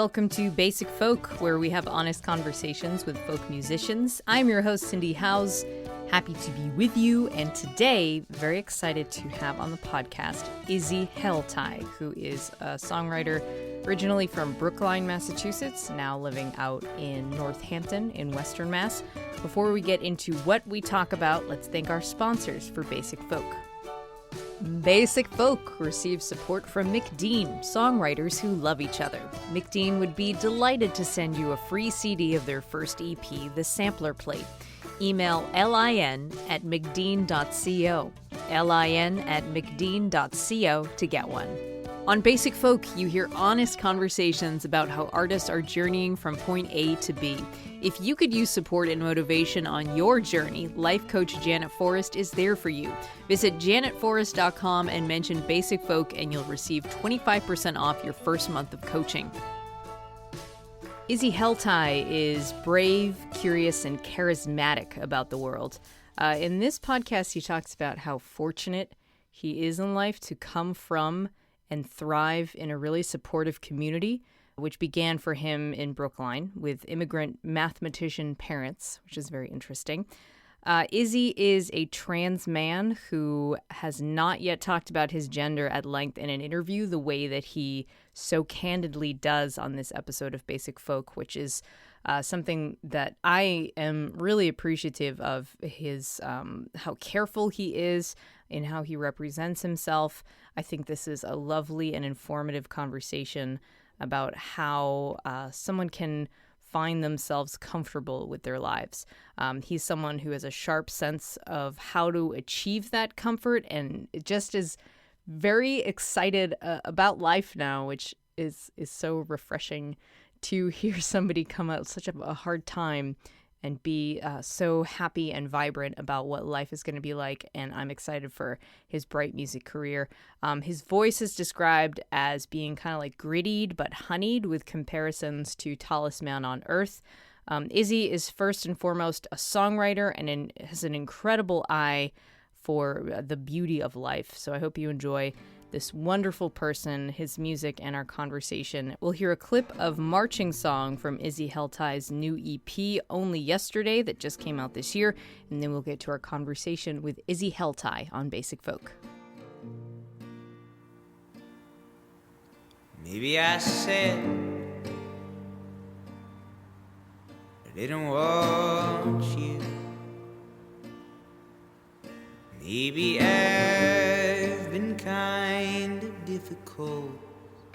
Welcome to Basic Folk, where we have honest conversations with folk musicians. I'm your host, Cindy Howes. Happy to be with you, and today, very excited to have on the podcast Izzy Heltai, who is a songwriter originally from Brookline, Massachusetts, now living out in Northampton in Western Mass. Before we get into what we talk about, let's thank our sponsors for Basic Folk. Basic Folk receives support from McDean, songwriters who love each other. McDean would be delighted to send you a free CD of their first EP, The Sampler Plate. Email lin@mcdean.co, lin@mcdean.co to get one. On Basic Folk, you hear honest conversations about how artists are journeying from point A to B. If you could use support and motivation on your journey, life coach Janet Forrest is there for you. Visit janetforrest.com and mention Basic Folk and you'll receive 25% off your first month of coaching. Izzy Heltai is brave, curious, and charismatic about the world. In this podcast, he talks about how fortunate he is in life to come from and thrive in a really supportive community, which began for him in Brookline with immigrant mathematician parents, which is very interesting. Izzy is a trans man who has not yet talked about his gender at length in an interview the way that he so candidly does on this episode of Basic Folk, which is something that I am really appreciative of his how careful he is in how he represents himself. I think this is a lovely and informative conversation about how someone can find themselves comfortable with their lives. He's someone who has a sharp sense of how to achieve that comfort and just is very excited about life now, which is so refreshing to hear somebody come out such a hard time and be so happy and vibrant about what life is going to be like. And I'm excited for his bright music career. His voice is described as being kind of like grittied but honeyed with comparisons to Tallest Man on Earth. Izzy is first and foremost a songwriter and has an incredible eye for the beauty of life. So I hope you enjoy this wonderful person, his music, and our conversation. We'll hear a clip of Marching Song from Izzy Heltai's new EP, Only Yesterday, that just came out this year, and then we'll get to our conversation with Izzy Heltai on Basic Folk. Maybe I said I didn't want you. Maybe I've been kind of difficult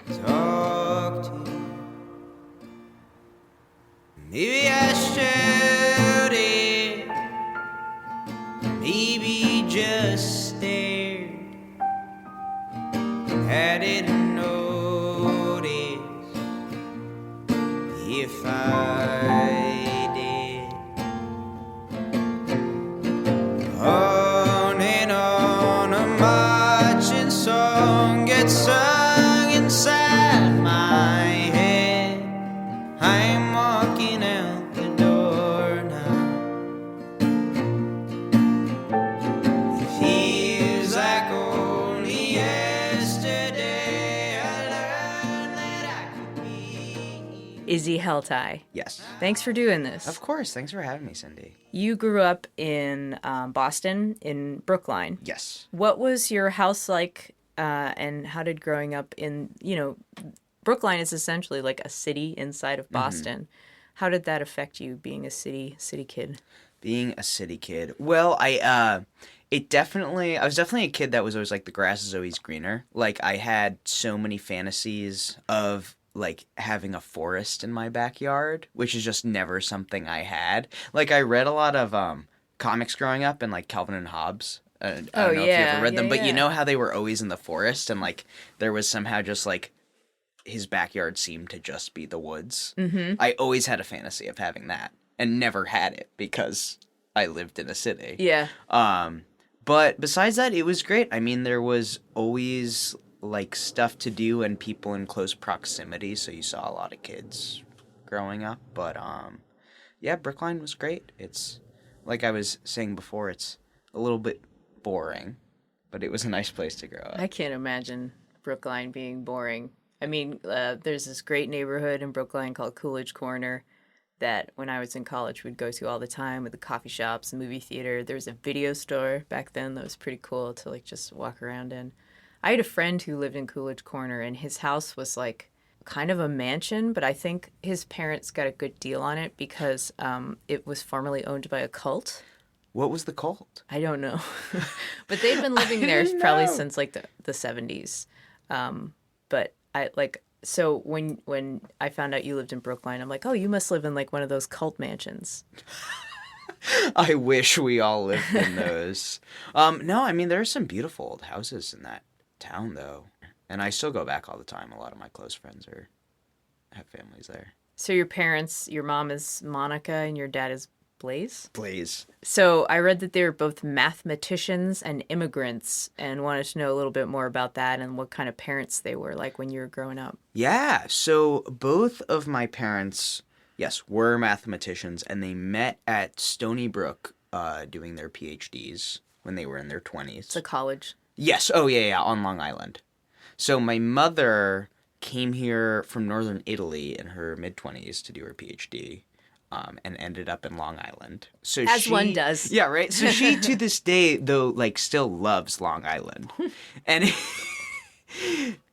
to talk to. Maybe I shouted, maybe just stared. I didn't notice if I did. On and on a marching song gets sung inside my head. I'm walking out the door now. It feels like only yesterday I learned that I could be. Izzy Heltai, Yes. thanks for doing this. Of course. Thanks for having me, Cindy. You grew up in Boston, in Brookline. Yes. What was your house like, and how did growing up in, Brookline is essentially like a city inside of Boston. Mm-hmm. How did that affect you being a city kid? Being a city kid. Well, I was definitely a kid that was always like the grass is always greener. Like I had so many fantasies of like having a forest in my backyard, which is just never something I had. Like I read a lot of comics growing up and like Calvin and Hobbes. I don't know if you ever read them, but you know how they were always in the forest and like there was somehow just like his backyard seemed to just be the woods. Mm-hmm. I always had a fantasy of having that and never had it because I lived in a city. Yeah. But besides that, it was great. I mean, there was always like stuff to do and people in close proximity, so you saw a lot of kids growing up. But yeah, Brookline was great. It's like I was saying before, it's a little bit boring, but it was a nice place to grow up. I can't imagine Brookline being boring. I mean, there's this great neighborhood in Brookline called Coolidge Corner that when I was in college we'd go to all the time, with the coffee shops, the movie theater. There was a video store back then that was pretty cool to like just walk around in. I had a friend who lived in Coolidge Corner, and his house was like kind of a mansion, but I think his parents got a good deal on it because it was formerly owned by a cult. What was the cult? I don't know. But they'd been living there probably since like the 70s. But I like, so when I found out you lived in Brookline, I'm like, oh, you must live in like one of those cult mansions. I wish we all lived in those. No, I mean, there's some beautiful old houses in that town, though. And I still go back all the time. A lot of my close friends have families there. So your parents, your mom is Monica and your dad is Blaze? Blaze. So I read that they were both mathematicians and immigrants, and wanted to know a little bit more about that and what kind of parents they were like when you were growing up. Yeah, so both of my parents, yes, were mathematicians, and they met at Stony Brook doing their PhDs when they were in their 20s. It's a college. Yes, oh yeah, on Long Island. So my mother came here from northern Italy in her mid-20s to do her PhD. And ended up in Long Island. So As one does. Yeah, right? So she, to this day, though, like, still loves Long Island. And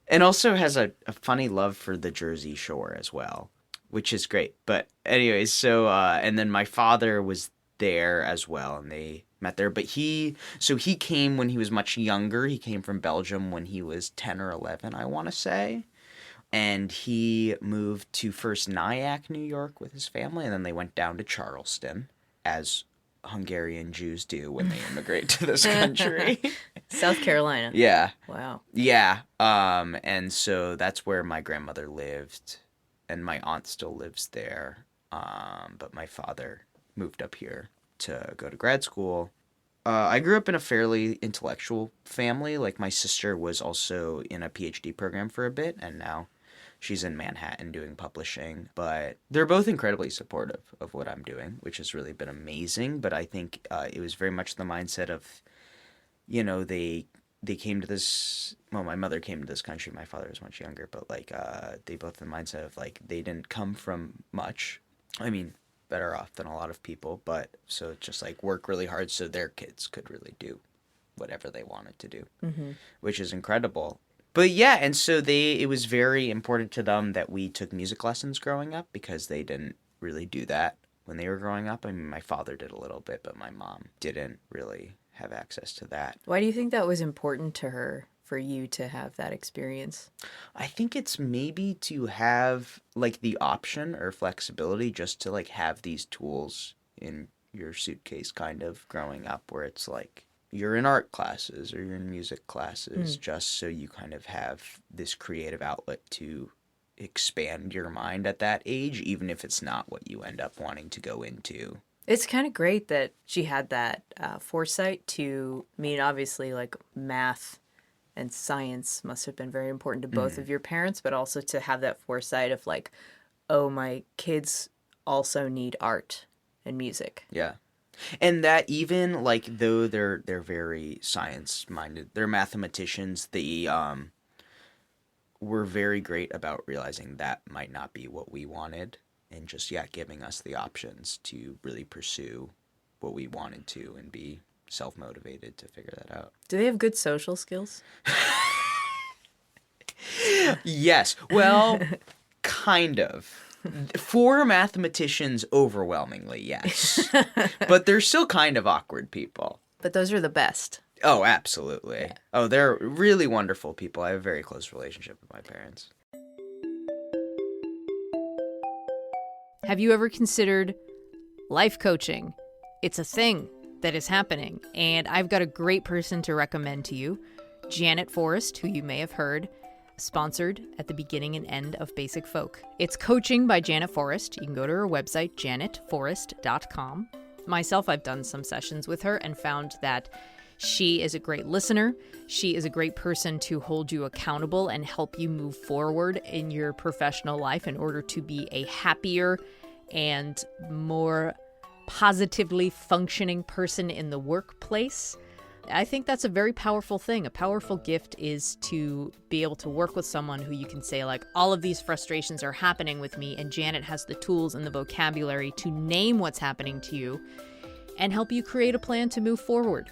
and also has a funny love for the Jersey Shore as well, which is great. But anyways, so, and then my father was there as well, and they met there. But he came when he was much younger. He came from Belgium when he was 10 or 11, I want to say. And he moved to first Nyack, New York with his family, and then they went down to Charleston, as Hungarian Jews do when they immigrate to this country. South Carolina. Yeah. Wow. Yeah. And so that's where my grandmother lived, and my aunt still lives there. But my father moved up here to go to grad school. I grew up in a fairly intellectual family. Like, my sister was also in a PhD program for a bit, and now she's in Manhattan doing publishing. But they're both incredibly supportive of what I'm doing, which has really been amazing. But I think it was very much the mindset of, you know, they came to this, well, my mother came to this country, my father was much younger, but like they both the mindset of like they didn't come from much. I mean, better off than a lot of people, but so it's just like work really hard so their kids could really do whatever they wanted to do, which is incredible. But yeah, and so it was very important to them that we took music lessons growing up, because they didn't really do that when they were growing up. I mean, my father did a little bit, but my mom didn't really have access to that. Why do you think that was important to her, for you to have that experience? I think it's maybe to have like the option or flexibility just to like have these tools in your suitcase kind of growing up, where it's like you're in art classes or you're in music classes just so you kind of have this creative outlet to expand your mind at that age, even if it's not what you end up wanting to go into. It's kind of great that she had that foresight to, I mean, obviously, like, math and science must have been very important to both of your parents, but also to have that foresight of like, oh, my kids also need art and music. Yeah. And that even, like, though they're very science-minded, they're mathematicians, they were very great about realizing that might not be what we wanted, and just, giving us the options to really pursue what we wanted to and be self-motivated to figure that out. Do they have good social skills? Yes. Well, kind of. For mathematicians, overwhelmingly, yes. But they're still kind of awkward people. But those are the best. Oh, absolutely. Yeah. Oh, they're really wonderful people. I have a very close relationship with my parents. Have you ever considered life coaching? It's a thing that is happening, and I've got a great person to recommend to you. Janet Forrest, who you may have heard, sponsored at the beginning and end of Basic Folk. It's coaching by Janet Forrest. You can go to her website, janetforrest.com. Myself, I've done some sessions with her and found that she is a great listener. She is a great person to hold you accountable and help you move forward in your professional life in order to be a happier and more positively functioning person in the workplace. I think that's a very powerful thing. A powerful gift is to be able to work with someone who you can say, like, all of these frustrations are happening with me, and Janet has the tools and the vocabulary to name what's happening to you and help you create a plan to move forward.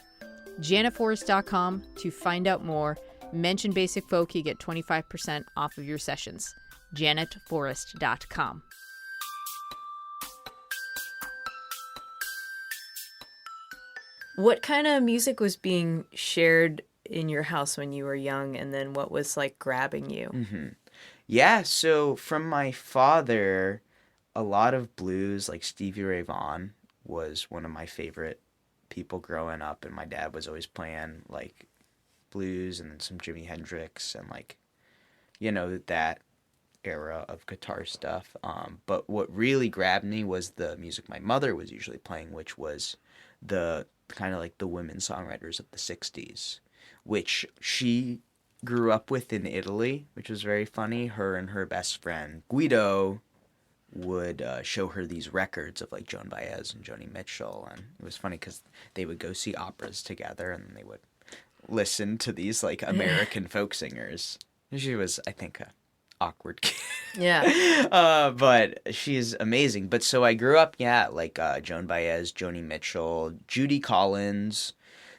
JanetForrest.com to find out more. Mention Basic Folk, you get 25% off of your sessions. JanetForrest.com. What kind of music was being shared in your house when you were young, and then what was like grabbing you? Yeah, so from my father, a lot of blues, like Stevie Ray Vaughan was one of my favorite people growing up, and my dad was always playing like blues and then some Jimi Hendrix and like, that era of guitar stuff. But what really grabbed me was the music my mother was usually playing, which was the kind of like the women songwriters of the 60s, which she grew up with in Italy, which was very funny. Her and her best friend Guido would show her these records of like Joan Baez and Joni Mitchell, and it was funny because they would go see operas together and they would listen to these like American folk singers. She was, I think, a awkward kid. Yeah. But she's amazing. But so I grew up, like Joan Baez, Joni Mitchell, Judy Collins.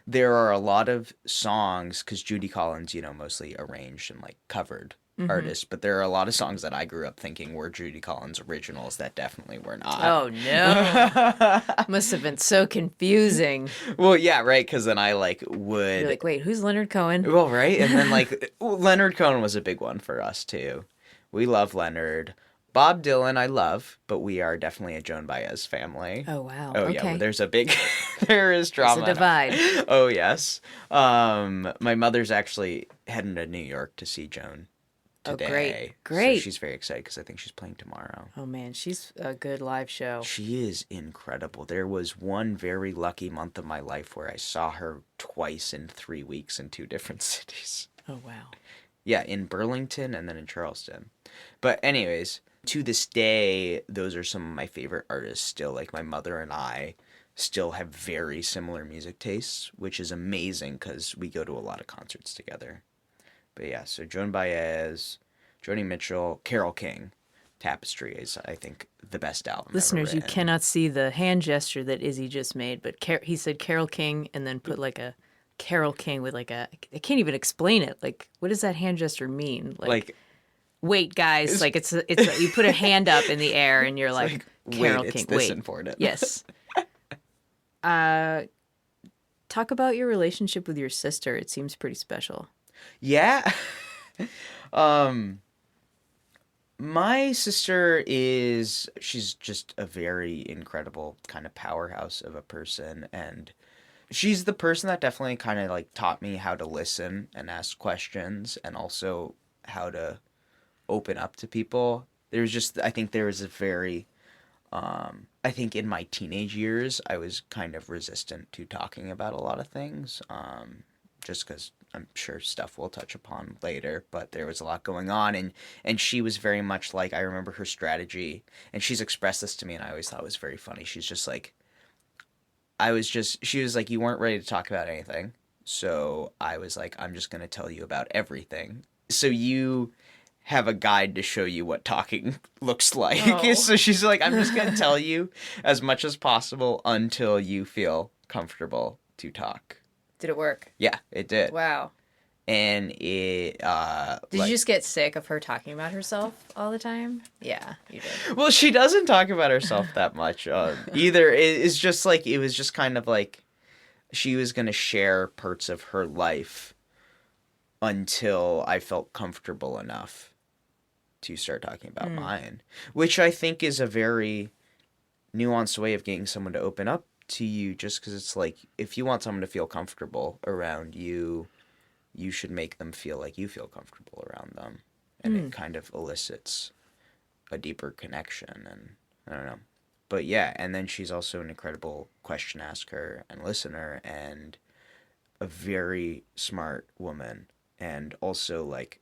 There are a lot of songs, because Judy Collins, mostly arranged and like covered artists, but there are a lot of songs that I grew up thinking were Judy Collins originals that definitely were not. Oh, no. Must have been so confusing. Well, yeah, right, because then I like would... You're like, wait, who's Leonard Cohen? Well, right, and then like Leonard Cohen was a big one for us too. We love Leonard. Bob Dylan I love, but we are definitely a Joan Baez family. Oh, wow. Oh, okay. yeah, well, there's a big... there is drama. There's a divide. Oh, yes. My mother's actually heading to New York to see Joan today. Oh, great. Great. So she's very excited because I think she's playing tomorrow. Oh, man, she's a good live show. She is incredible. There was one very lucky month of my life where I saw her twice in 3 weeks in 2 different cities. Oh, wow. Yeah, in Burlington and then in Charleston. But anyways, to this day, those are some of my favorite artists still. Like, my mother and I still have very similar music tastes, which is amazing because we go to a lot of concerts together. But yeah, so Joan Baez, Joni Mitchell, Carole King. Tapestry is, I think, the best album Listeners, ever you written. cannot see the hand gesture that Izzy just made, but he said Carole King and then put like a Carole King with like a... I can't even explain it. Like, what does that hand gesture mean? Like wait, guys, like it's you put a hand up in the air and you're like Carole wait, King. it's this Wait, important. yes. Talk about your relationship with your sister. It seems pretty special. Yeah. My sister she's just a very incredible kind of powerhouse of a person, and she's the person that definitely kind of like taught me how to listen and ask questions and also how to open up to people. I think there was a very, I think in my teenage years, I was kind of resistant to talking about a lot of things, just because I'm sure stuff we'll touch upon later, but there was a lot going on, and she was very much like, I remember her strategy, and she's expressed this to me, and I always thought it was very funny. She's just like, she was like, you weren't ready to talk about anything, so I was like, I'm just going to tell you about everything. So you have a guide to show you what talking looks like. Oh. So she's like, I'm just going to tell you as much as possible until you feel comfortable to talk. Did it work? Yeah, it did. Wow. And it, Did you just get sick of her talking about herself all the time? Yeah, you did. well, she doesn't talk about herself that much, either. It's just like, it was just kind of like, she was going to share parts of her life until I felt comfortable enough to start talking about mine, which I think is a very nuanced way of getting someone to open up to you, just because it's like, if you want someone to feel comfortable around you, you should make them feel like you feel comfortable around them, and it kind of elicits a deeper connection, and I don't know. But yeah, and then she's also an incredible question asker and listener, and a very smart woman, and also like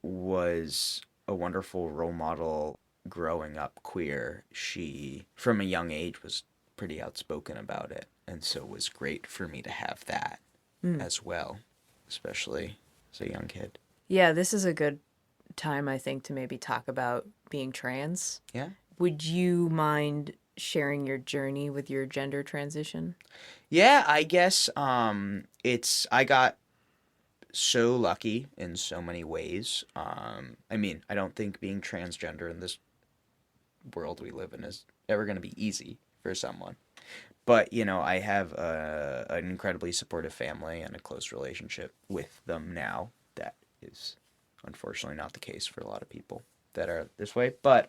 was a wonderful role model growing up queer. She, from a young age, was pretty outspoken about it, and so it was great for me to have that as well, especially as a young kid. Yeah, this is a good time, I think, to maybe talk about being trans. Yeah. Would you mind sharing your journey with your gender transition? Yeah, I guess I got so lucky in so many ways. I mean, I don't think being transgender in this world we live in is ever going to be easy for someone. But, I have an incredibly supportive family and a close relationship with them now. That is unfortunately not the case for a lot of people that are this way. But,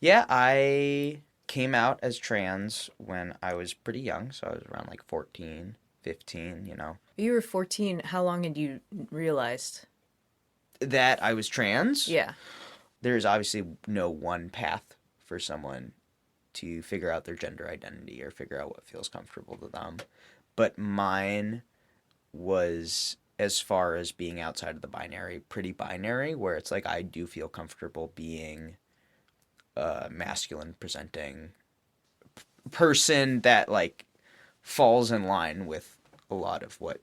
yeah, I came out as trans when I was pretty young. So I was around like 14, 15. You were 14. How long had you realized? That I was trans. Yeah. There's obviously no one path for someone to figure out their gender identity or figure out what feels comfortable to them. But mine was, as far as being outside of the binary, pretty binary, where it's like I do feel comfortable being a masculine presenting person that like falls in line with a lot of what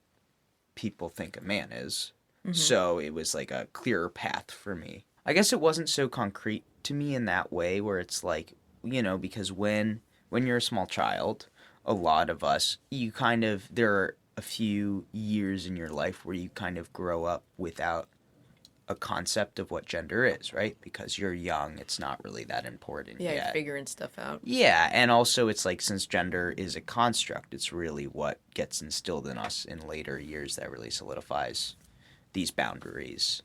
people think a man is. So it was like a clearer path for me. I guess it wasn't so concrete to me in that way where it's like, because when you're a small child, a lot of us, there are a few years in your life where you kind of grow up without a concept of what gender is, right? Because you're young, it's not really that important Yeah, yet. you're figuring stuff out. Yeah, and also it's like since gender is a construct, it's really what gets instilled in us in later years that really solidifies these boundaries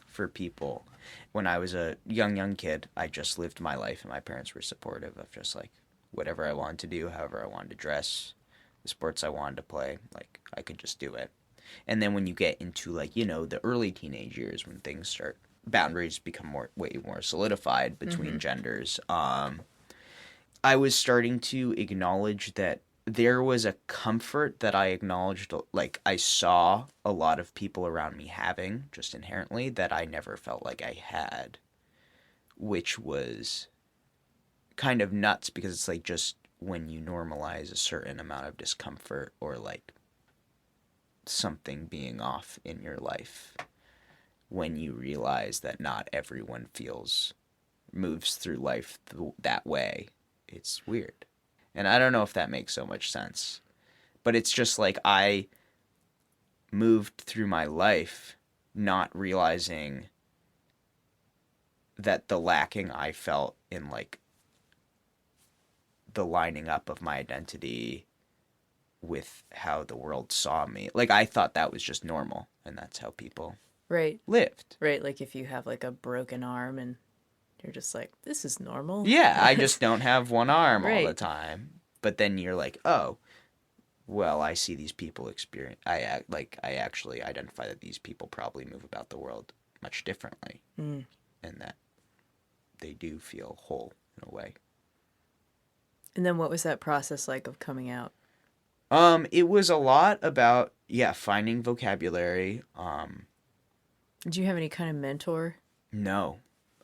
for people. When I was a young kid, I just lived my life, and my parents were supportive of just like whatever I wanted to do, however I wanted to dress, the sports I wanted to play, like I could just do it. And then when you get into like the early teenage years when things start boundaries become way more solidified between genders, I was starting to acknowledge that there was a comfort that I acknowledged, like I saw a lot of people around me having just inherently that I never felt like I had, which was kind of nuts because it's like just when you normalize a certain amount of discomfort or like something being off in your life, when you realize that not everyone moves through life that way, it's weird. And I don't know if that makes so much sense. But it's just like I moved through my life not realizing that the lacking I felt in like the lining up of my identity with how the world saw me. Like I thought that was just normal and that's how people lived. Right, like if you have like a broken arm and you're just like, this is normal. Yeah, I just don't have one arm all the Right. time. But then you're like, oh, well, I see these people experience. I actually identify that these people probably move about the world much differently, and that they do feel whole in a way. And then what was that process like of coming out? It was a lot about finding vocabulary. Did you have any kind of mentor? No,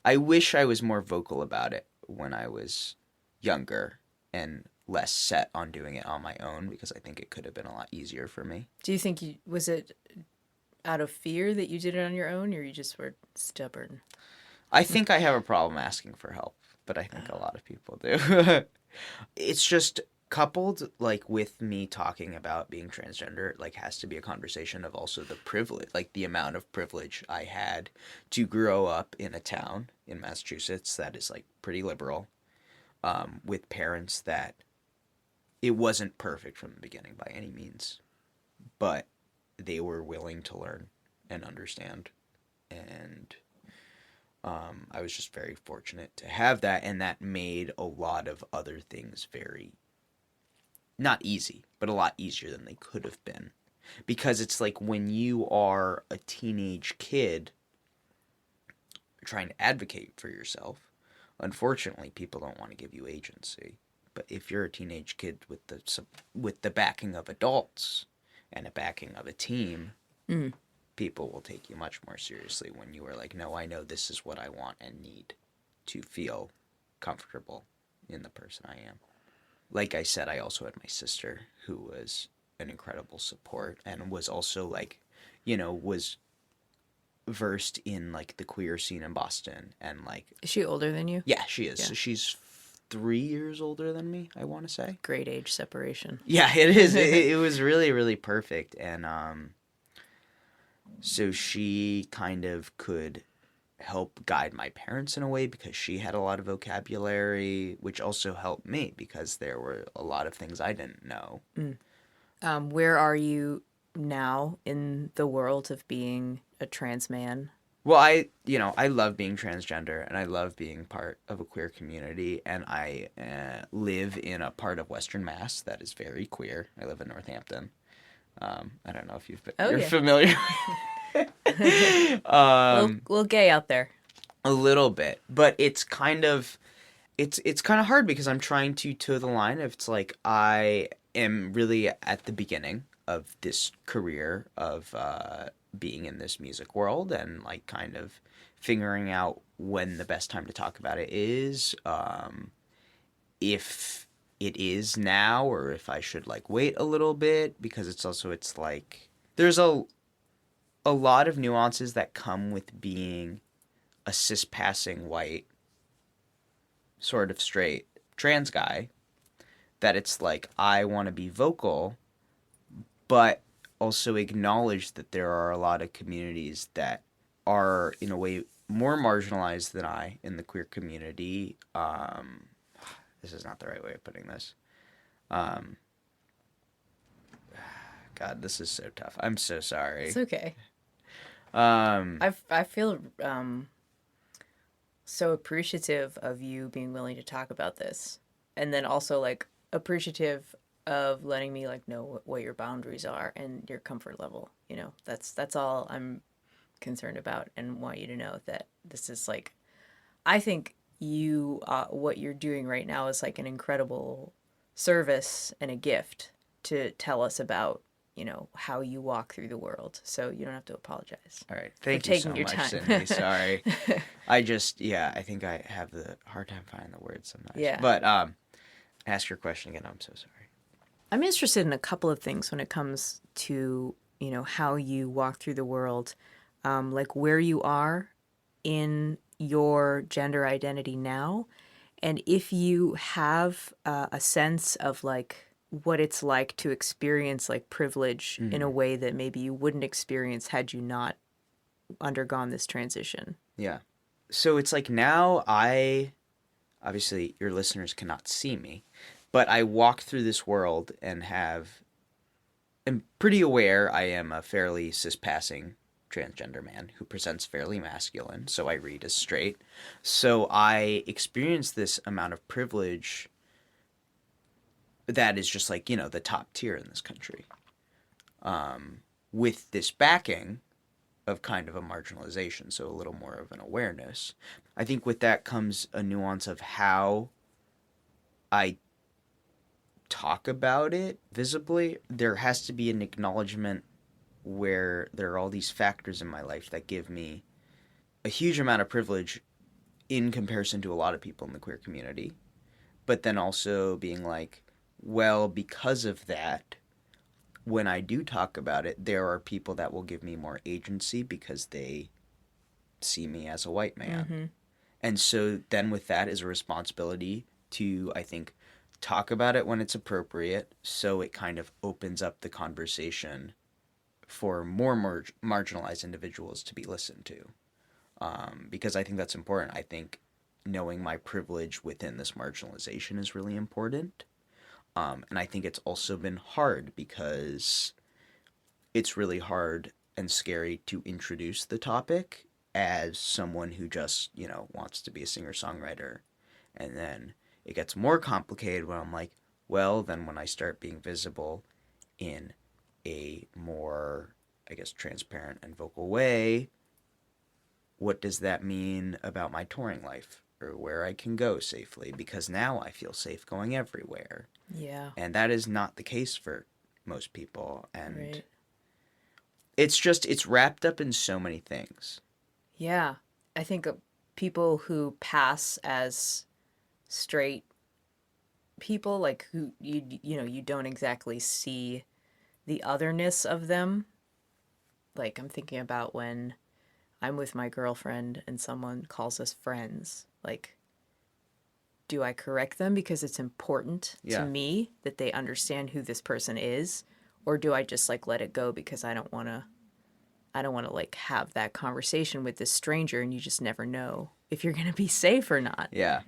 I wish I was more vocal about it when I was younger and less set on doing it on my own because I think it could have been a lot easier for me. Do you think was it out of fear that you did it on your own, or you just were stubborn? I think I have a problem asking for help, but I think a lot of people do. It's just coupled like with me talking about being transgender, like has to be a conversation of also the privilege, like the amount of privilege I had to grow up in a town in Massachusetts that is like pretty liberal, with parents that it wasn't perfect from the beginning by any means, but they were willing to learn and understand. And I was just very fortunate to have that, and that made a lot of other things very, not easy, but a lot easier than they could have been. Because it's like when you are a teenage kid trying to advocate for yourself, unfortunately, people don't want to give you agency. But if you're a teenage kid with the backing of adults and a backing of a team, people will take you much more seriously when you are like, no, I know this is what I want and need to feel comfortable in the person I am. Like I said, I also had my sister who was an incredible support, and was also like, was versed in like the queer scene in Boston, and like, Is she older than you? yeah, she is. Yeah. So she's 3 years older than me, I want to say. Great age separation. Yeah, it is. It was really, really perfect. And so she kind of could help guide my parents in a way because she had a lot of vocabulary, which also helped me because there were a lot of things I didn't know. Where are you now in the world of being a trans man? Well, I love being transgender, and I love being part of a queer community, and I live in a part of Western Mass that is very queer. I live in Northampton. I don't know if you're familiar. Little gay out there. A little bit, but it's kind of hard because I'm trying to toe the line. If it's like I am really at the beginning of this career of being in this music world, and like kind of figuring out when the best time to talk about it is, if it is now or if I should like wait a little bit, because it's like there's a lot of nuances that come with being a cis-passing white sort of straight trans guy, that it's like I want to be vocal but also acknowledge that there are a lot of communities that are in a way more marginalized than I in the queer community. This is not the right way of putting this. God, this is so tough. I'm so sorry. It's okay. I feel so appreciative of you being willing to talk about this, and then also like appreciative of letting me like know what your boundaries are and your comfort level. That's all I'm concerned about, and want you to know that this is like, I think you what you're doing right now is like an incredible service and a gift to tell us about how you walk through the world. So you don't have to apologize. All right. Thank you so much, time. Cindy. Sorry. I think I have the hard time finding the words sometimes. Yeah. But ask your question again. I'm so sorry. I'm interested in a couple of things when it comes to, how you walk through the world, like where you are in your gender identity now, and if you have a sense of like what it's like to experience like privilege in a way that maybe you wouldn't experience had you not undergone this transition. Yeah. So it's like now obviously your listeners cannot see me, but I walk through this world and am pretty aware I am a fairly cis-passing transgender man who presents fairly masculine, so I read as straight. So I experience this amount of privilege that is just like, the top tier in this country. With this backing of kind of a marginalization, so a little more of an awareness. I think with that comes a nuance of how I talk about it visibly. There has to be an acknowledgement where there are all these factors in my life that give me a huge amount of privilege in comparison to a lot of people in the queer community. But then also being like, well, because of that, when I do talk about it, there are people that will give me more agency because they see me as a white man. Mm-hmm. And so then with that is a responsibility to, I think, talk about it when it's appropriate, so it kind of opens up the conversation for more marginalized individuals to be listened to. Because I think that's important. I think knowing my privilege within this marginalization is really important. And I think it's also been hard because it's really hard and scary to introduce the topic as someone who just, wants to be a singer-songwriter. And then it gets more complicated when I'm like, well, then when I start being visible in a more, I guess, transparent and vocal way, what does that mean about my touring life or where I can go safely? Because now I feel safe going everywhere. Yeah. And that is not the case for most people. And right. It's wrapped up in so many things. Yeah. I think people who pass as straight people, like who you don't exactly see the otherness of them. Like, I'm thinking about when I'm with my girlfriend and someone calls us friends. Like, do I correct them because it's important to me that they understand who this person is? Or do I just like let it go because I don't want to like have that conversation with this stranger, and you just never know if you're going to be safe or not. Yeah.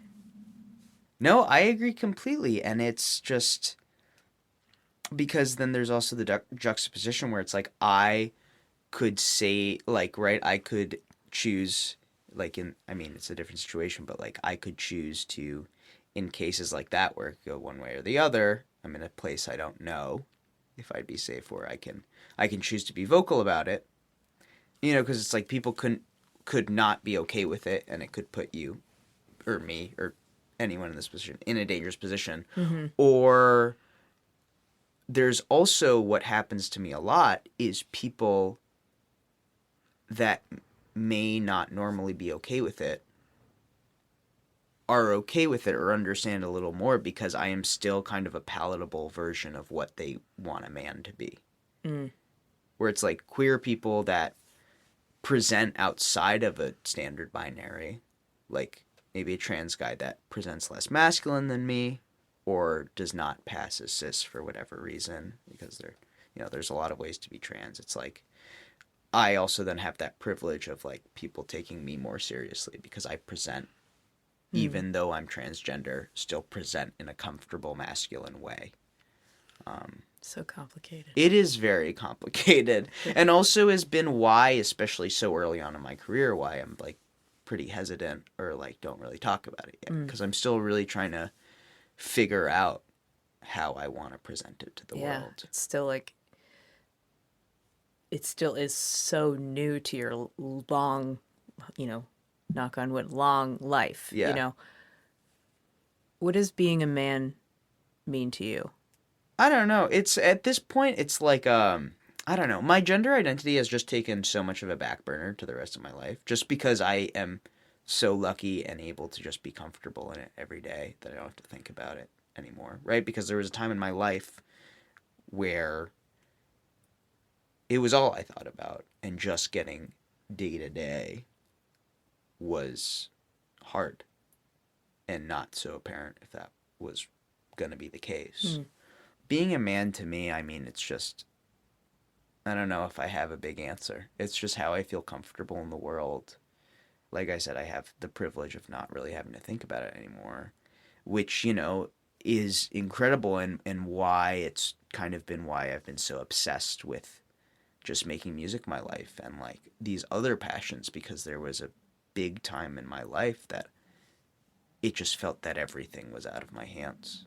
No, I agree completely. And it's just because then there's also the juxtaposition where it's like I could say, like, right, I could choose, like, I mean, it's a different situation, but like I could choose to, in cases like that where it could go one way or the other, I'm in a place I don't know if I'd be safe, where I can choose to be vocal about it, you know, because it's like people could not be okay with it, and it could put you or me or anyone in this position in a dangerous position. Mm-hmm. Or there's also what happens to me a lot is people that may not normally be okay with it are okay with it or understand a little more because I am still kind of a palatable version of what they want a man to be. Mm. Where it's like queer people that present outside of a standard binary, like maybe a trans guy that presents less masculine than me or does not pass as cis for whatever reason, because there's a lot of ways to be trans. It's like I also then have that privilege of like people taking me more seriously because I present, even though I'm transgender, still present in a comfortable masculine way. So complicated. It is very complicated, and also has been why, especially so early on in my career, why I'm like pretty hesitant or like don't really talk about it yet, because I'm still really trying to figure out how I want to present it to the world. It's still like, it still is so new to your long, knock on wood, long life. Yeah. What does being a man mean to you? I don't know. It's at this point, it's like I don't know. My gender identity has just taken so much of a back burner to the rest of my life, just because I am so lucky and able to just be comfortable in it every day that I don't have to think about it anymore, right? Because there was a time in my life where it was all I thought about, and just getting day to day was hard and not so apparent if that was going to be the case. Being a man to me, I mean, it's just, I don't know if I have a big answer. It's just how I feel comfortable in the world. Like I said, I have the privilege of not really having to think about it anymore, which, is incredible, and why it's kind of been why I've been so obsessed with just making music my life and like these other passions, because there was a big time in my life that it just felt that everything was out of my hands,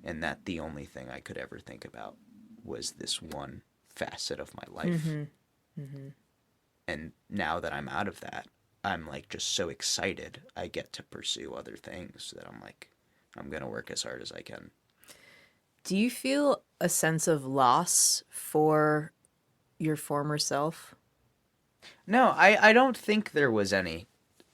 and that the only thing I could ever think about was this one facet of my life. And now that I'm out of that, I'm like just so excited I get to pursue other things that I'm like, I'm going to work as hard as I can. Do you feel a sense of loss for your former self? No, I don't think there was any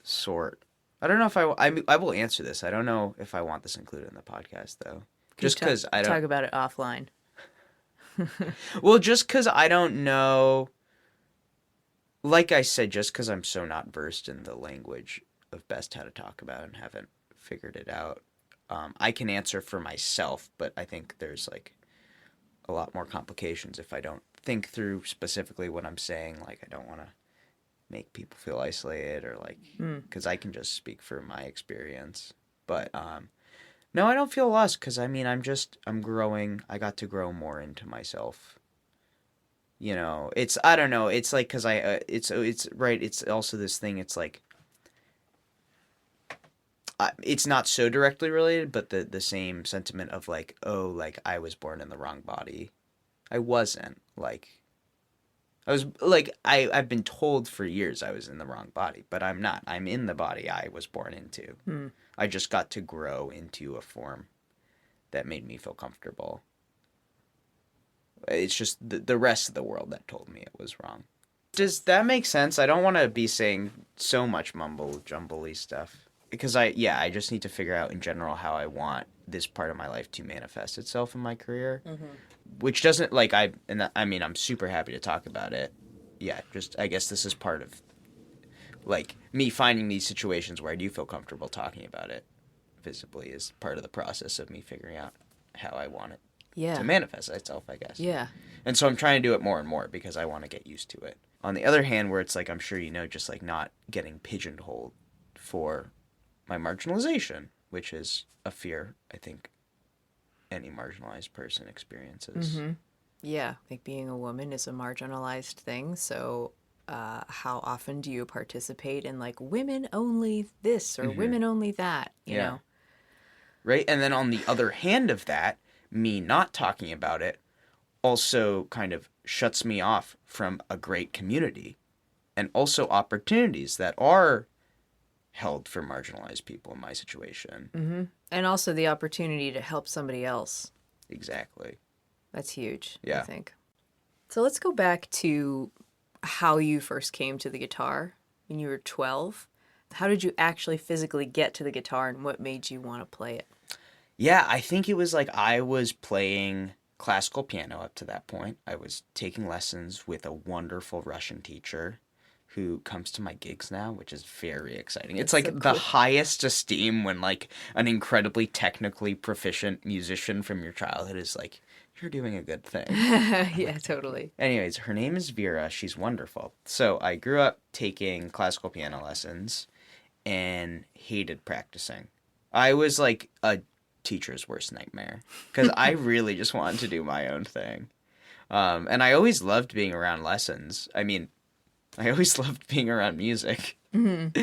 sort. I don't know if I will answer this. I don't know if I want this included in the podcast, though. Just because I don't talk about it offline. Well, just because I don't know. Like I said, just because I'm so not versed in the language of best how to talk about it and haven't figured it out, I can answer for myself, but I think there's like a lot more complications if I don't think through specifically what I'm saying. Like, I don't want to make people feel isolated or like, because I can just speak for my experience. But no, I don't feel lost, because I mean, I'm growing. I got to grow more into myself. It's, I don't know. It's like, because it's right. It's also this thing. It's like, it's not so directly related, but the same sentiment of like, oh, like I was born in the wrong body. I wasn't. Like, I was like, I've been told for years I was in the wrong body, but I'm not. I'm in the body I was born into. I just got to grow into a form that made me feel comfortable. It's just the rest of the world that told me it was wrong. Does that make sense? I don't want to be saying so much mumble jumbly stuff. because I just need to figure out in general how I want this part of my life to manifest itself in my career, which doesn't I'm super happy to talk about it. Yeah, just I guess this is part of like me finding these situations where I do feel comfortable talking about it visibly is part of the process of me figuring out how I want it to manifest itself, I guess. Yeah. And so I'm trying to do it more and more because I want to get used to it. On the other hand, where it's like, I'm sure you know, just like not getting pigeonholed for my marginalization, which is a fear I think any marginalized person experiences. Yeah, like being a woman is a marginalized thing. So, how often do you participate in like women only this or women only that? You know? Right. And then on the other hand of that, me not talking about it also kind of shuts me off from a great community and also opportunities that are held for marginalized people in my situation. And also the opportunity to help somebody else. Exactly. That's huge, I Yeah. think. So let's go back to how you first came to the guitar when you were 12. How did you actually physically get to the guitar and what made you want to play it? Yeah, I think it was like I was playing classical piano up to that point. I was taking lessons with a wonderful Russian teacher who comes to my gigs now, which is very exciting. It's That's like so the cool. highest esteem when like an incredibly technically proficient musician from your childhood is like, you're doing a good thing. Yeah, totally. Anyways, her name is Vera. She's wonderful. So I grew up taking classical piano lessons and hated practicing. I was like a teacher's worst nightmare because I really just wanted to do my own thing. And I always loved being around lessons. I mean, I always loved being around music. And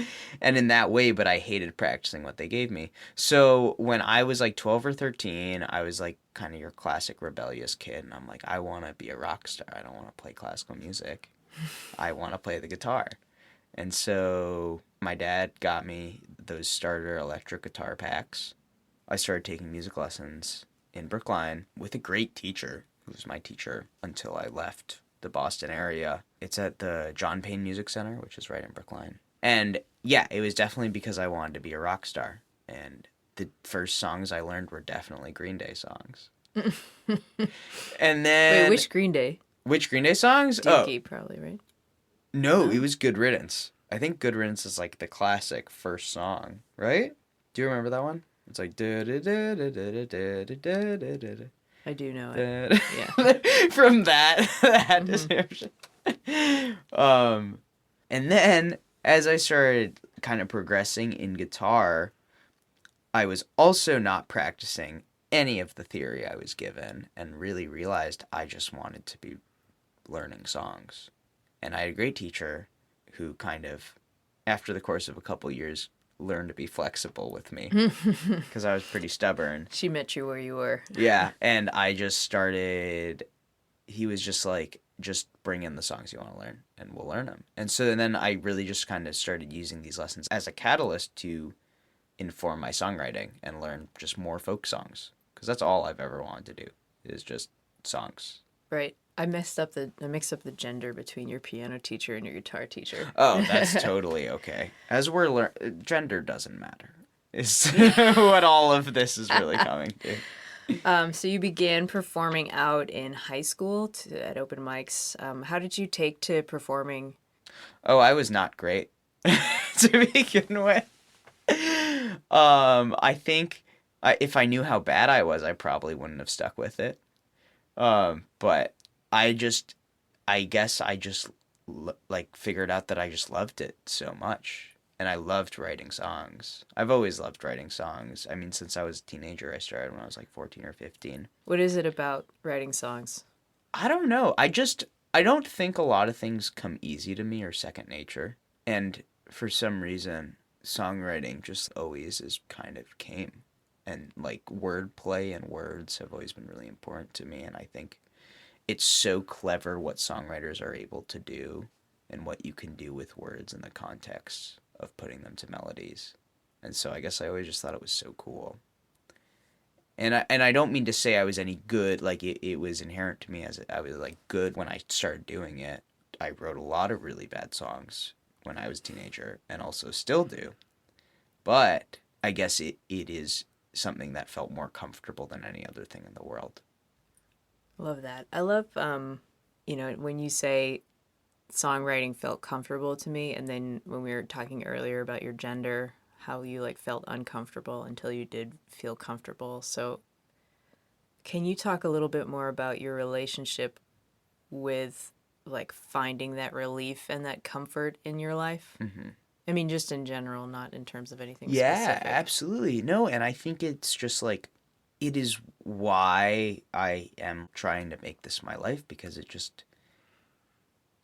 in that way, but I hated practicing what they gave me. So when I was like 12 or 13, I was like kind of your classic rebellious kid. And I'm like, I want to be a rock star. I don't want to play classical music. I want to play the guitar. And so my dad got me those starter electric guitar packs. I started taking music lessons in Brookline with a great teacher who was my teacher until I left the Boston area. It's at the John Payne Music Center, which is right in Brookline. And yeah, it was definitely because I wanted to be a rock star. And the first songs I learned were definitely Green Day songs. And then Wait, which Green Day? which Green Day songs? Dookie, probably, right? No, it was Good Riddance. I think Good Riddance is like the classic first song, right? Do you remember that one? It's like da da da da da da da da da da. I do know it. Yeah. From that description. And then as I started kind of progressing in guitar, I was also not practicing any of the theory I was given and really realized I just wanted to be learning songs. And I had a great teacher who kind of, after the course of a couple years, learned to be flexible with me because I was pretty stubborn. She met you where you were. Yeah, and I just started, he was just like, just bring in the songs you want to learn and we'll learn them. And so then I really just kind of started using these lessons as a catalyst to inform my songwriting and learn just more folk songs because that's all I've ever wanted to do is just songs. Right. I mixed up the gender between your piano teacher and your guitar teacher. Oh, that's totally okay. As we're gender doesn't matter. Is what all of this is really coming to. So you began performing out in high school at open mics. How did you take to performing? Oh, I was not great to begin with. I think if I knew how bad I was, I probably wouldn't have stuck with it. But I guess I just like figured out that I just loved it so much. And I loved writing songs. I've always loved writing songs. I mean, since I was a teenager, I started when I was like 14 or 15. What is it about writing songs? I don't know. I don't think a lot of things come easy to me or second nature. And for some reason, songwriting just always is kind of came. And like wordplay and words have always been really important to me. And I think it's so clever what songwriters are able to do and what you can do with words in the context of putting them to melodies. And so I guess I always just thought it was so cool. And I don't mean to say I was any good, like it was inherent to me as I was like good when I started doing it. I wrote a lot of really bad songs when I was a teenager and also still do. But I guess it is something that felt more comfortable than any other thing in the world. Love that. I love, when you say songwriting felt comfortable to me, and then when we were talking earlier about your gender, how you like felt uncomfortable until you did feel comfortable. So can you talk a little bit more about your relationship with like finding that relief and that comfort in your life? Mm-hmm. I mean, just in general, not in terms of anything Yeah, specific. absolutely. No, and I think it's just like, it is why I am trying to make this my life, because it just,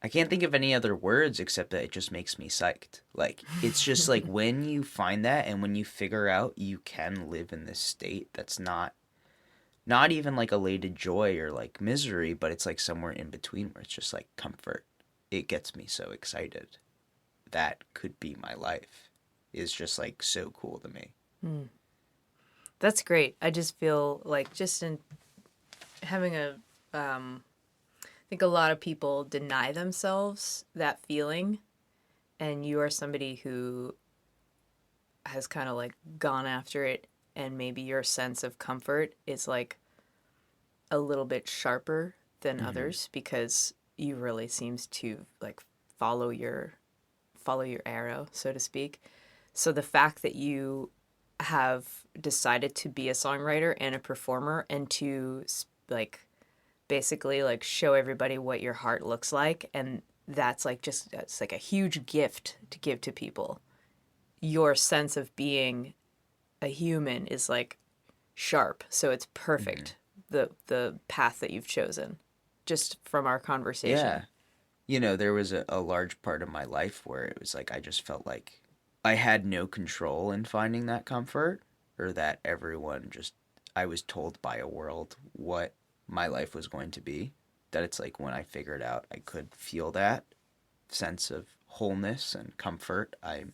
I can't think of any other words except that it just makes me psyched. Like, it's just like when you find that and when you figure out you can live in this state that's not even like elated joy or like misery, but it's like somewhere in between where it's just like comfort. It gets me so excited. That could be my life is just like so cool to me. That's great. I just feel like just in having I think a lot of people deny themselves that feeling, and you are somebody who has kind of like gone after it, and maybe your sense of comfort is like a little bit sharper than Mm-hmm. others because you really seems to like follow your follow your arrow, so to speak. So the fact that you have decided to be a songwriter and a performer and to like basically like show everybody what your heart looks like, and that's like just it's like a huge gift to give to people. Your sense of being a human is like sharp, so it's Mm-hmm. perfect, the path that you've chosen just from our Yeah. conversation. There was a large part of my life where it was like I just felt like I had no control in finding that comfort, or that everyone just, I was told by a world what my life was going to be. That it's like when I figured out I could feel that sense of wholeness and comfort, I'm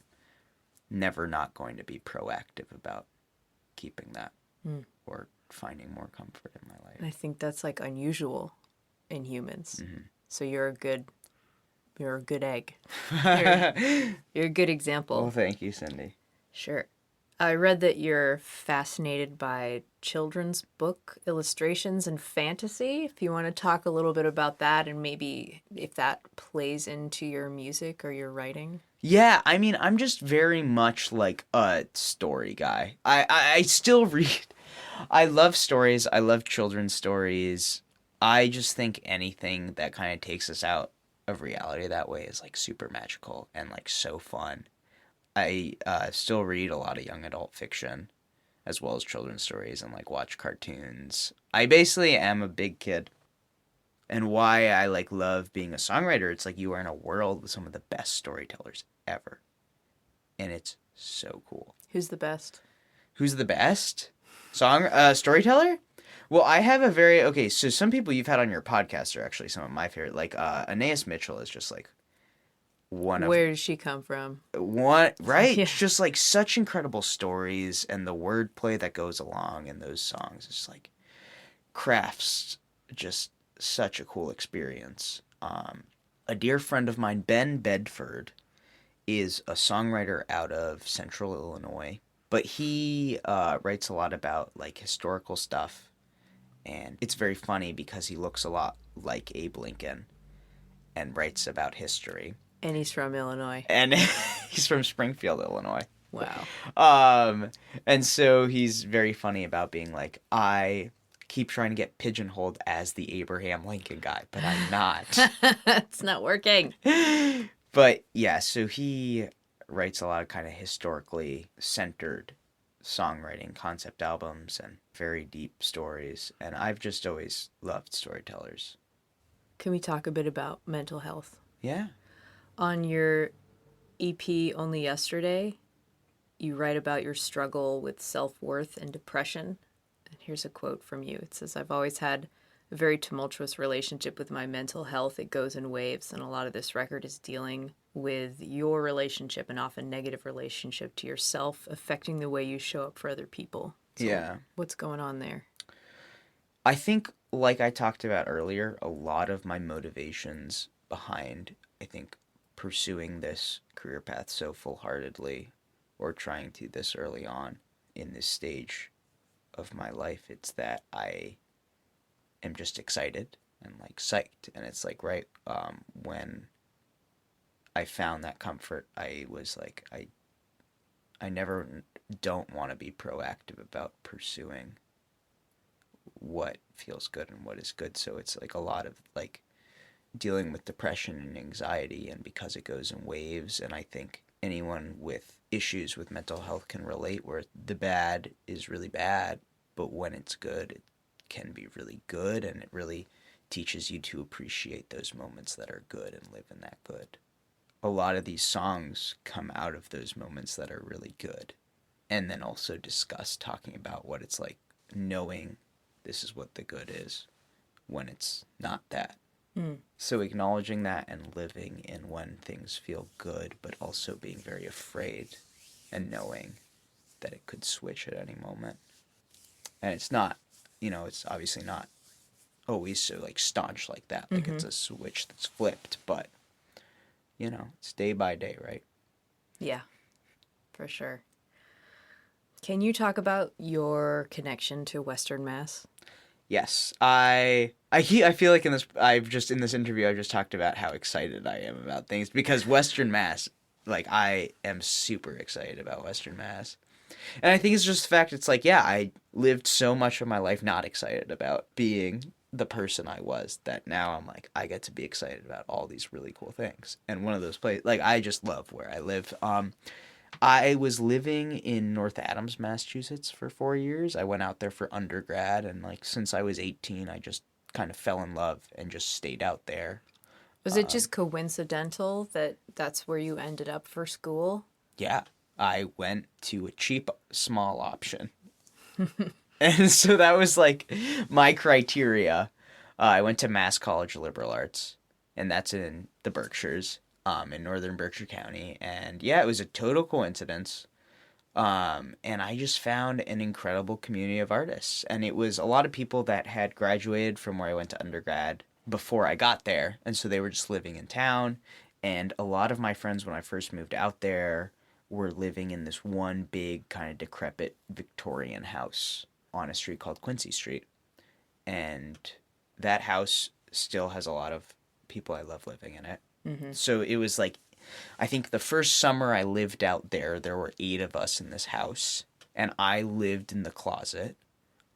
never not going to be proactive about keeping that Mm. or finding more comfort in my And I life. think that's like unusual in humans. Mm-hmm. So you're a good egg. You're you're a good Well, example. thank you, Cindy. Sure. I read that you're fascinated by children's book illustrations and fantasy. If you want to talk a little bit about that and maybe if that plays into your music or your writing. Yeah, I mean, I'm just very much like a story guy. I still read. I love stories. I love children's stories. I just think anything that kind of takes us out of reality that way is like super magical and like so fun. I still read a lot of young adult fiction as well as children's stories and like watch cartoons. I basically am a big kid. And why I like love being a songwriter, it's like you are in a world with some of the best storytellers ever. And it's so cool. Who's the best? Who's the best storyteller? Well, I have a very okay. So some people you've had on your podcast are actually some of my favorite. Like Anais Mitchell is just like one of Where does she come from? one right. Yeah. It's just like such incredible stories, and the wordplay that goes along in those songs is like crafts just such a cool experience. A dear friend of mine, Ben Bedford, is a songwriter out of Central Illinois, but he writes a lot about like historical stuff, and it's very funny because he looks a lot like Abe Lincoln and writes about history. And he's from Illinois. And he's from Springfield, Illinois. Wow. Um, and so he's very funny about being like, I keep trying to get pigeonholed as the Abraham Lincoln guy, but I'm not. It's not working. But yeah, so he writes a lot of kind of historically centered songwriting, concept albums, and very deep stories. And I've just always loved storytellers. Can we talk a bit about mental health? Yeah. On your EP Only Yesterday, you write about your struggle with self worth and depression. And here's a quote from you. It says, I've always had a very tumultuous relationship with my mental health. It goes in waves, and a lot of this record is dealing with your relationship, and often negative relationship to yourself, affecting the way you show up for other people. So, Yeah. what's going on there? I think, like I talked about earlier, a lot of my motivations behind, I think, pursuing this career path so full heartedly or trying to this early on in this stage of my life. It's that I am just excited and like psyched. And it's like, right, when I found that comfort, I was like, I never don't want to be proactive about pursuing what feels good and what is good. So it's like a lot of like dealing with depression and anxiety, and because it goes in waves. And I think anyone with issues with mental health can relate, where the bad is really bad, but when it's good, it can be really good, and it really teaches you to appreciate those moments that are good and live in that good. A lot of these songs come out of those moments that are really good, and then also discuss talking about what it's like knowing this is what the good is when it's not that. So acknowledging that and living in when things feel good, but also being very afraid and knowing that it could switch at any moment. And it's not, it's obviously not always so like staunch like that. Like it's a switch that's flipped, but it's day by day, right? Yeah, for sure. Can you talk about your connection to Western Mass? Yes, I feel like in this interview I've just talked about how excited I am about things because Western Mass, like I am super excited about Western Mass. And I think it's just the fact it's like, yeah, I lived so much of my life not excited about being the person I was, that now I'm like, I get to be excited about all these really cool things. And one of those places, like I just love where I live. I was living in North Adams, Massachusetts for 4 years. I went out there for undergrad, and like since I was 18, I just kind of fell in love and just stayed out there. Was it just coincidental that that's where you ended up for school? Yeah, I went to a cheap, small option. And so that was like my criteria. I went to Mass College of Liberal Arts, and that's in the Berkshires, in northern Berkshire County. And yeah, it was a total coincidence. And I just found an incredible community of artists. And it was a lot of people that had graduated from where I went to undergrad before I got there. And so they were just living in town. And a lot of my friends, when I first moved out there, were living in this one big kind of decrepit Victorian house on a street called Quincy Street. And that house still has a lot of people I love living in it. So it was like, I think the first summer I lived out there, there were 8 of us in this house, and I lived in the closet.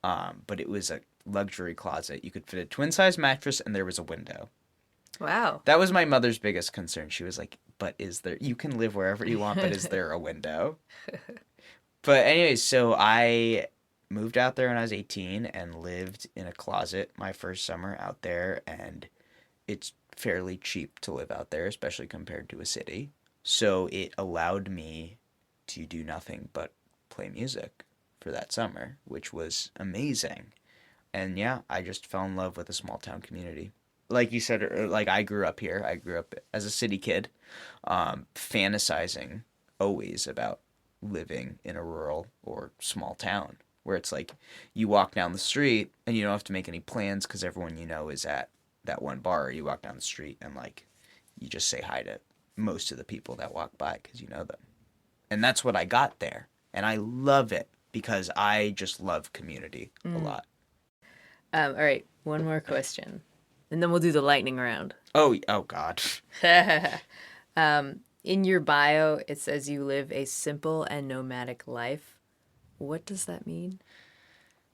But it was a luxury closet. You could fit a twin size mattress, and there was a window. Wow. That was my mother's biggest concern. She was like, "But is there? You can live wherever you want, but is there a window?" But anyways, so I moved out there when I was 18 and lived in a closet my first summer out there, and it's fairly cheap to live out there, especially compared to a city. So it allowed me to do nothing but play music for that summer, which was amazing. And yeah, I just fell in love with a small town community. Like you said, like I grew up here. I grew up as a city kid, fantasizing always about living in a rural or small town where it's like you walk down the street and you don't have to make any plans because everyone you know is at that one bar. You walk down the street and like you just say hi to most of the people that walk by because you know them. And that's what I got there. And I love it because I just love community a lot. All right, one more question, and then we'll do the lightning round. Oh God. In your bio, it says you live a simple and nomadic life. What does that mean?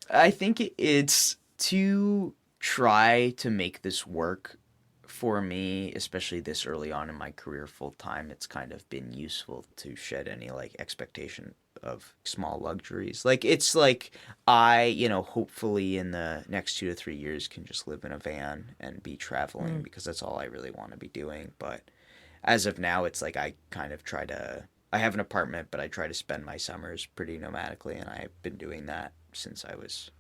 I think it's to try to make this work for me, especially this early on in my career full time. It's kind of been useful to shed any like expectation of small luxuries. Like it's like hopefully in the next 2 to 3 years can just live in a van and be traveling because that's all I really want to be doing. But as of now, it's like I have an apartment, but I try to spend my summers pretty nomadically, and I've been doing that since I was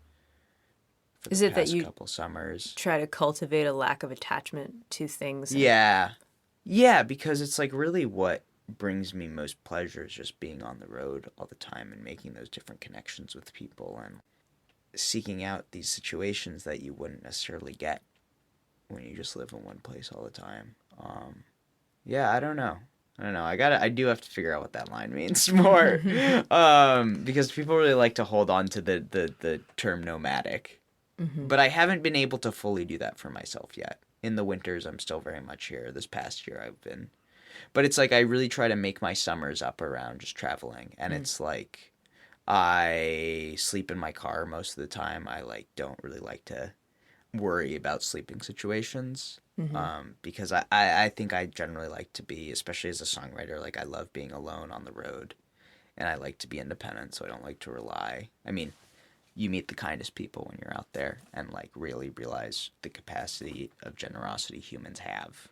for Is the it that past you couple summers. try to cultivate a lack of attachment to things? Yeah. Yeah, because it's like really what brings me most pleasure is just being on the road all the time and making those different connections with people and seeking out these situations that you wouldn't necessarily get when you just live in one place all the time. Yeah, I don't know. I don't know. I do have to figure out what that line means more. Because people really like to hold on to the term nomadic. Mm-hmm. But I haven't been able to fully do that for myself yet. In the winters, I'm still very much here. This past year, I've been. But it's like I really try to make my summers up around just traveling. And it's like I sleep in my car most of the time. I like don't really like to worry about sleeping situations. Because I think I generally like to be, especially as a songwriter, like I love being alone on the road. And I like to be independent, so I don't like to rely. I mean, you meet the kindest people when you're out there and like really realize the capacity of generosity humans have.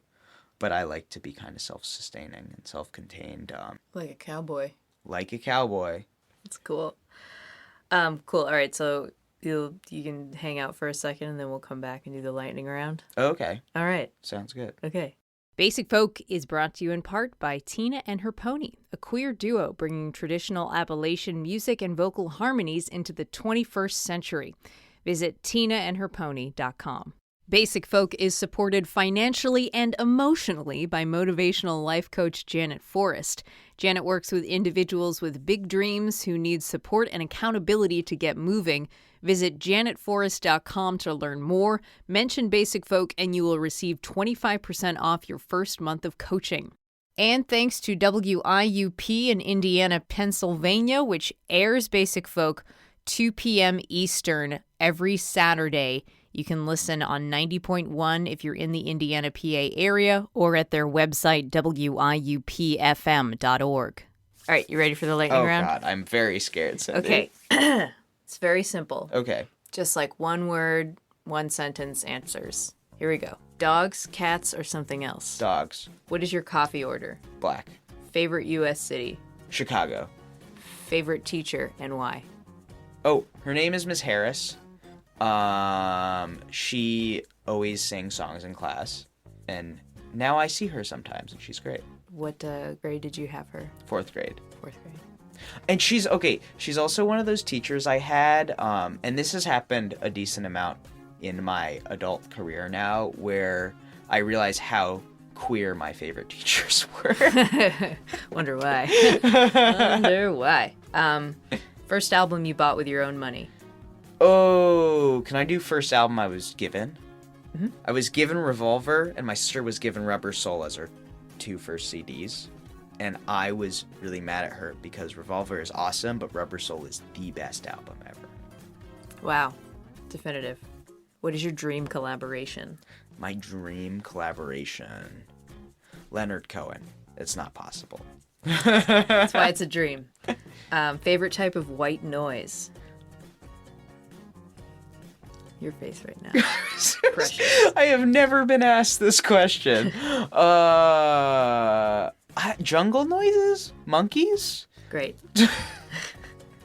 But I like to be kind of self-sustaining and self-contained. Like a cowboy. Like a cowboy. That's cool. Cool. All right, so you can hang out for a second and then we'll come back and do the lightning round. Okay. All right. Sounds good. Okay. Basic Folk is brought to you in part by Tina and Her Pony, a queer duo bringing traditional Appalachian music and vocal harmonies into the 21st century. Visit tinaandherpony.com. Basic Folk is supported financially and emotionally by motivational life coach Janet Forrest. Janet works with individuals with big dreams who need support and accountability to get moving. Visit janetforrest.com to learn more. Mention Basic Folk and you will receive 25% off your first month of coaching. And thanks to WIUP in Indiana, Pennsylvania, which airs Basic Folk 2 p.m. Eastern every Saturday. You can listen on 90.1 if you're in the Indiana, PA area, or at their website, wiupfm.org. All right, you ready for the lightning round? Oh, God, I'm very scared, Cindy. Okay. It's very simple. Okay. Just like one word, one sentence answers. Here we go. Dogs, cats, or something else? Dogs. What is your coffee order? Black. Favorite U.S. city? Chicago. Favorite teacher and why? Oh, her name is Miss Harris. She always sings songs in class, and now I see her sometimes, and she's great. What grade did you have her? 4th grade. 4th grade. And she's also one of those teachers I had, and this has happened a decent amount in my adult career now, where I realize how queer my favorite teachers were. Wonder why. Wonder why. First album you bought with your own money? Oh, can I do first album I was given? Mm-hmm. I was given Revolver, and my sister was given Rubber Soul as her 2 first CDs. And I was really mad at her because Revolver is awesome, but Rubber Soul is the best album ever. Wow. Definitive. What is your dream collaboration? My dream collaboration. Leonard Cohen. It's not possible. That's why it's a dream. Favorite type of white noise? Your face right now. Precious. I have never been asked this question. Jungle noises? Monkeys? Great.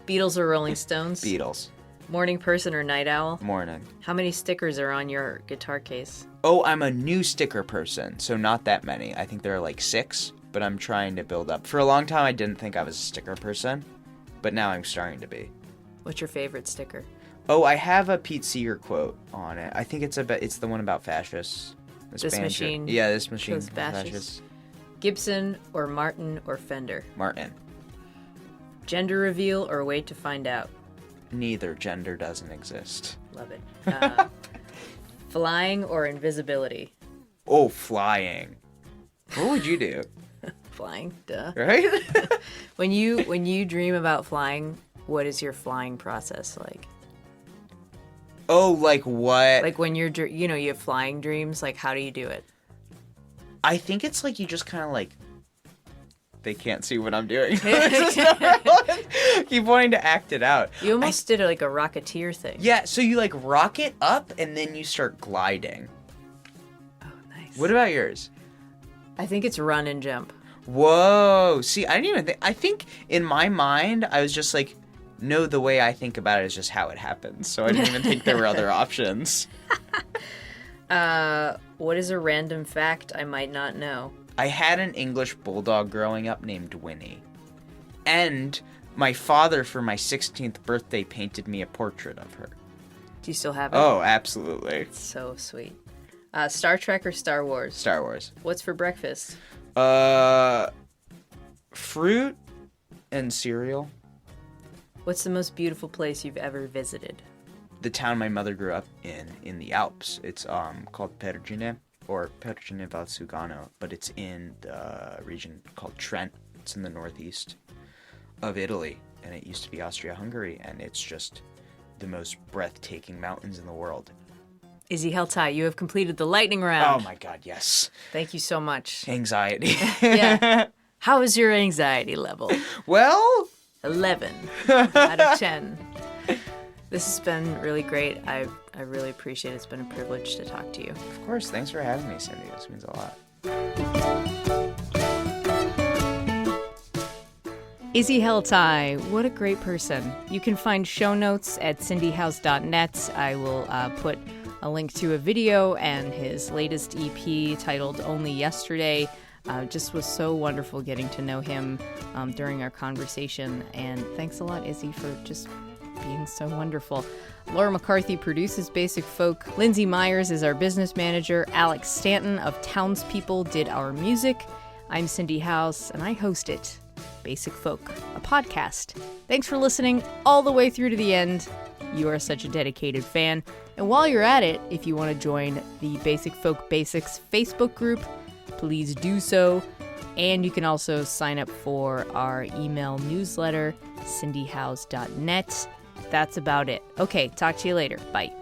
Beatles or Rolling Stones? Beatles. Morning person or night owl? Morning. How many stickers are on your guitar case? Oh, I'm a new sticker person, so not that many. I think there are like 6, but I'm trying to build up. For a long time, I didn't think I was a sticker person, but now I'm starting to be. What's your favorite sticker? Oh, I have a Pete Seeger quote on it. I think it's the one about fascists. This machine. Yeah, this machine. Kills fascists. Gibson or Martin or Fender? Martin. Gender reveal or wait to find out? Neither. Gender doesn't exist. Love it. Flying or invisibility? Oh, flying. What would you do? Flying, duh. Right? When you dream about flying, what is your flying process like? Oh, like what? Like when you have flying dreams, like how do you do it? I think it's like you just kind of like, they can't see what I'm doing. Keep wanting to act it out. You almost did like a Rocketeer thing. Yeah, so you like rocket up and then you start gliding. Oh, nice. What about yours? I think it's run and jump. Whoa. See, I didn't even think. I think in my mind, I was just like, no, the way I think about it is just how it happens. So I didn't even think there were other options. What is a random fact I might not know? I had an English bulldog growing up named Winnie. And my father, for my 16th birthday, painted me a portrait of her. Do you still have it? Oh, absolutely. It's so sweet. Star Trek or Star Wars? Star Wars. What's for breakfast? Fruit and cereal. What's the most beautiful place you've ever visited? The town my mother grew up in the Alps. It's called Pergine, or Pergine Valsugano, but it's in the region called Trent. It's in the northeast of Italy, and it used to be Austria-Hungary, and it's just the most breathtaking mountains in the world. Izzy Heltai, you have completed the lightning round. Oh my God, yes. Thank you so much. Anxiety. Yeah. How is your anxiety level? Well, 11 out of 10. This has been really great. I really appreciate it. It's been a privilege to talk to you. Of course. Thanks for having me, Cindy. This means a lot. Izzy Heltai, what a great person. You can find show notes at cindyhouse.net. I will put a link to a video and his latest EP titled Only Yesterday. Just was so wonderful getting to know him during our conversation. And thanks a lot, Izzy, for just being so wonderful. Laura McCarthy produces Basic Folk. Lindsay Myers is our business manager. Alex Stanton of Townspeople did our music. I'm Cindy House, and I host it, Basic Folk, a podcast. Thanks for listening all the way through to the end. You are such a dedicated fan. And while you're at it, if you want to join the Basic Folk Basics Facebook group, please do so. And you can also sign up for our email newsletter, cindyhouse.net. That's about it. Okay, talk to you later. Bye.